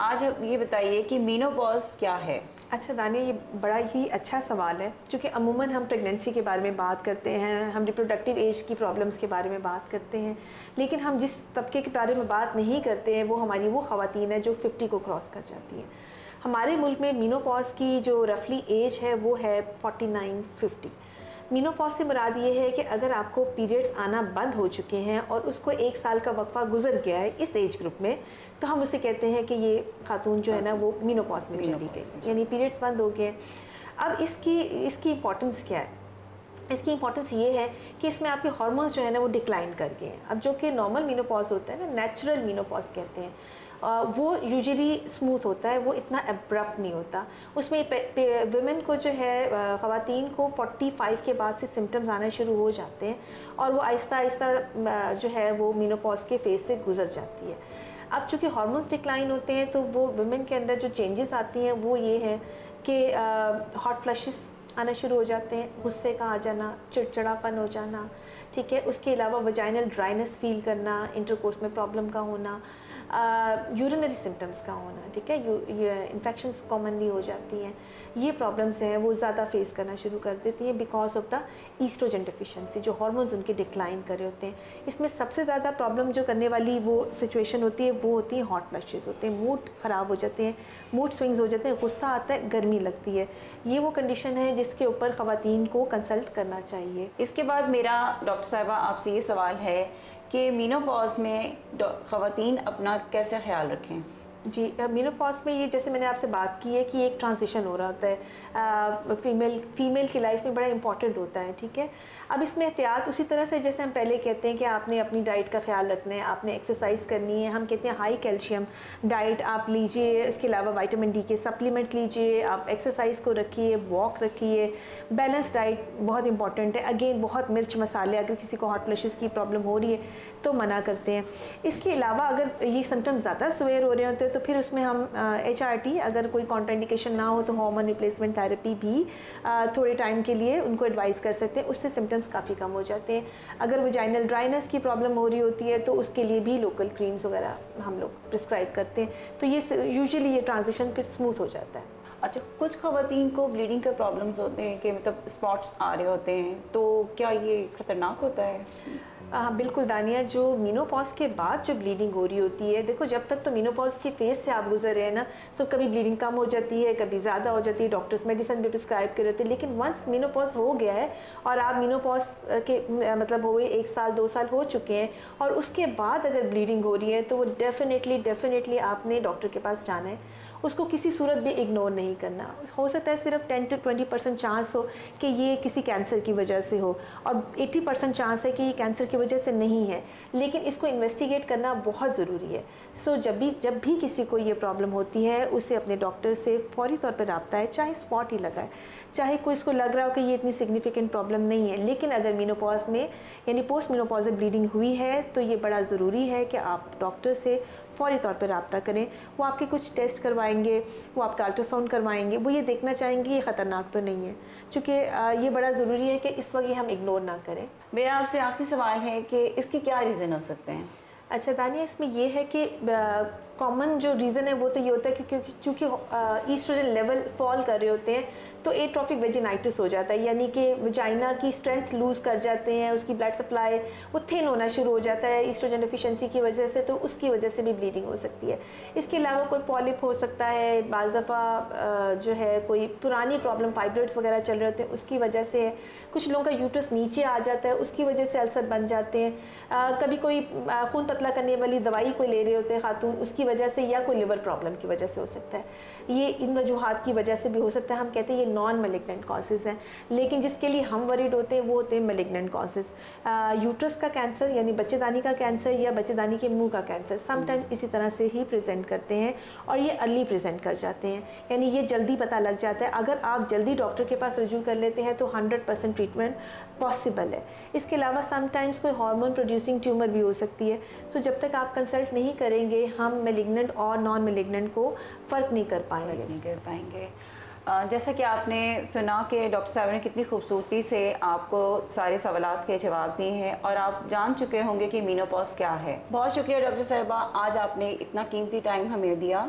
आज आप ये बताइए कि मेनोपॉज क्या है? अच्छा दानिया, ये बड़ा ही अच्छा सवाल है, क्योंकि अमूमन हम प्रेगनेंसी के बारे में बात करते हैं, हम रिप्रोडक्टिव एज की प्रॉब्लम्स के बारे में बात करते हैं, लेकिन हम जिस तबके के बारे में बात नहीं करते हैं वो हमारी वो ख़वातीन है जो 50 को क्रॉस कर जाती हैं। हमारे मुल्क में मेनोपॉज की जो रफली एज है वो है 49-50। मेनोपॉज से मुराद ये है कि अगर आपको पीरियड्स आना बंद हो चुके हैं और उसको 1 साल का वक्फा गुजर गया है इस एज ग्रुप में, तो हम उसे कहते हैं कि ये खातून जो है ना वो मेनोपॉज में चली गई, यानी पीरियड्स बंद हो गए। अब इसकी इम्पोर्टेंस क्या है? इसकी इंपॉर्टेंस ये है कि इसमें आपके हार्मोन्स जो है ना वो डिक्लाइन कर गए हैं। अब जो कि नॉर्मल मेनोपॉज होता है ना, नेचुरल मेनोपॉज कहते हैं, वो यूजुअली स्मूथ होता है, वो इतना एब्रप्ट नहीं होता। उसमें वुमेन को जो है, ख़वातीन को 45 के बाद से सिम्टम्स आने शुरू हो जाते हैं और वो आहिस्ता आहिस्ता जो है वो मेनोपॉज के फेज़ से गुजर जाती है। अब चूँकि हार्मोन्स डिक्लाइन होते हैं तो वो वुमेन के अंदर जो चेंजेस आती हैं वो ये हैं कि हॉट फ्लशेस आना शुरू हो जाते हैं, गुस्से का आ जाना, चिड़चिड़ापन हो जाना, ठीक है। उसके अलावा वजाइनल ड्राइनेस फील करना, इंटरकोर्स में प्रॉब्लम का होना, यूरिनरी सिम्टम्स का होना, ठीक है। इन्फेक्शंस कॉमनली हो जाती हैं। ये प्रॉब्लम्स हैं वो ज़्यादा फेस करना शुरू कर देती हैं because of the estrogen deficiency, जो हार्मोन्स उनके डिक्लाइन कर रहे होते हैं। इसमें सबसे ज़्यादा प्रॉब्लम जो करने वाली वो सिचुएशन होती है वो होती है हॉट फ्लशेस होते हैं, मूड ख़राब हो जाते हैं, मूड स्विंग्स हो जाते हैं, गुस्सा आता है, गर्मी लगती है। ये वो कंडीशन है जिसके ऊपर ख़वातीन को कंसल्ट करना चाहिए। इसके बाद मेरा डॉक्टर साहिबा आपसे ये सवाल है कि मेनोपॉज में ख़वातीन अपना कैसे ख्याल रखें? जी, मेनोपॉज में ये जैसे मैंने आपसे बात की है कि एक ट्रांजिशन हो रहा होता है, फीमेल की लाइफ में बड़ा इंपॉर्टेंट होता है, ठीक है। अब इसमें एहतियात उसी तरह से जैसे हम पहले कहते हैं कि आपने अपनी डाइट का ख्याल रखना है, आपने एक्सरसाइज करनी है, हम कहते हैं हाई कैल्शियम डाइट आप लीजिए, इसके अलावा विटामिन डी के सप्लीमेंट्स लीजिए, आप एक्सरसाइज को रखिए, वॉक रखिए, बैलेंस डाइट बहुत इंपॉर्टेंट है। अगेन बहुत मिर्च मसाले, अगर किसी को हॉट फ्लशेस की प्रॉब्लम हो रही है तो मना करते हैं। इसके अलावा अगर ये सिम्टम्स ज़्यादा सवेयर हो रहे होते हैं तो फिर उसमें हम HRT, अगर कोई कॉन्ट्राइंडिकेशन ना हो तो हार्मोन रिप्लेसमेंट थेरेपी भी थोड़े टाइम के लिए उनको एडवाइस कर सकते हैं, उससे सिम्टम्स काफ़ी कम हो जाते हैं। अगर वजाइनल ड्राइनेस की प्रॉब्लम हो रही होती है तो उसके लिए भी लोकल क्रीम्स वगैरह हम लोग प्रिस्क्राइब करते हैं, तो ये यूजुअली ये ट्रांजिशन फिर स्मूथ हो जाता है। अच्छा, कुछ ख़वातीन को ब्लीडिंग के प्रॉब्लम्स होते हैं कि मतलब स्पॉट्स आ रहे होते हैं, तो क्या ये ख़तरनाक होता है? हाँ बिल्कुल दानिया, जो मेनोपॉज के बाद जो ब्लीडिंग हो रही होती है, देखो जब तक तो मेनोपॉज के फेज़ से आप गुजर रहे हैं ना, तो कभी ब्लीडिंग कम हो जाती है, कभी ज़्यादा हो जाती है, डॉक्टर्स मेडिसिन भी प्रिस्क्राइब कर रहे होते हैं। लेकिन वंस मेनोपॉज हो गया है और आप मेनोपॉज के मतलब हुए 1 साल 2 साल हो चुके हैं और उसके बाद अगर ब्लीडिंग हो रही है तो वो डेफिनेटली आपने डॉक्टर के पास जाना है, उसको किसी सूरत भी इग्नोर नहीं करना। हो सकता है सिर्फ 10 से 20% चांस हो कि ये किसी कैंसर की वजह से हो और 80% चांस है कि ये कैंसर की वजह से नहीं है, लेकिन इसको इन्वेस्टिगेट करना बहुत ज़रूरी है। सो जब भी किसी को ये प्रॉब्लम होती है उसे अपने डॉक्टर से फौरी तौर पर रब्ता है, चाहे स्पॉट ही लगाए, चाहे कोई इसको लग रहा हो कि ये इतनी सिग्निफिकेंट प्रॉब्लम नहीं है, लेकिन अगर मेनोपॉज में यानी पोस्ट मेनोपॉजल ब्लीडिंग हुई है तो ये बड़ा ज़रूरी है कि आप डॉक्टर से फौरी तौर पर रब्ता करें। वो आपके कुछ टेस्ट करवाएंगे, वो आपका अल्ट्रासाउंड करवाएंगे, वो ये देखना चाहेंगे ये ख़तरनाक तो नहीं है, क्योंकि ये बड़ा ज़रूरी है कि इस वक्त ये हम इग्नोर ना करें। मेरा आपसे आखिरी सवाल है कि इसके क्या रीज़न हो सकते हैं? अच्छा दानिया, इसमें यह है कि कॉमन जो रीज़न है वो तो ये होता है कि चूँकि ईस्ट्रोजन लेवल फॉल कर रहे होते हैं तो एट्रोफिक वेजिनाइटिस हो जाता है, यानी कि वजाइना की स्ट्रेंथ लूज़ कर जाते हैं, उसकी ब्लड सप्लाई वो थिन होना शुरू हो जाता है ईस्ट्रोजन डिफिशिएंसी की वजह से, तो उसकी वजह से भी ब्लीडिंग हो सकती है। इसके अलावा कोई पॉलिप हो सकता है, बाज़ दफ़ा जो है कोई पुरानी प्रॉब्लम फाइब्रॉइड्स वगैरह चल रहे होते हैं उसकी वजह से है। कुछ लोगों का यूट्रस नीचे आ जाता है, उसकी वजह से अल्सर बन जाते हैं। कभी कोई खून पतला करने वाली दवाई कोई ले रहे होते हैं खातून, उसकी वजह से, या कोई लिवर प्रॉब्लम की वजह से हो सकता है। ये इन वजूहात की वजह से भी हो सकता है। हम कहते हैं ये नॉन मैलिग्नेंट कॉजेज़ हैं, लेकिन जिसके लिए हम वरीड होते हैं वो होते हैं मैलिग्नेंट कॉजेज़। यूट्रस का कैंसर यानी बच्चेदानी का कैंसर या बच्चेदानी के मुंह का कैंसर समटाइम इसी तरह से ही प्रेजेंट करते हैं और ये अर्ली प्रेजेंट कर जाते हैं, यानी ये जल्दी पता लग जाता है। अगर आप जल्दी डॉक्टर के पास रजू कर लेते हैं तो 100% ट्रीटमेंट पॉसिबल है। इसके अलावा समटाइम्स कोई हार्मोन प्रोड्यूसिंग ट्यूमर भी हो सकती है, तो जब तक आप कंसल्ट नहीं करेंगे हम मैलिग्नेंट और नॉन मैलिग्नेंट को फ़र्क नहीं कर पाएंगे। जैसा कि आपने सुना कि डॉक्टर साहब ने कितनी खूबसूरती से आपको सारे सवालात के जवाब दिए हैं और आप जान चुके होंगे कि मेनोपॉज क्या है। बहुत शुक्रिया डॉक्टर साहिबा, आज आपने इतना कीमती टाइम हमें दिया।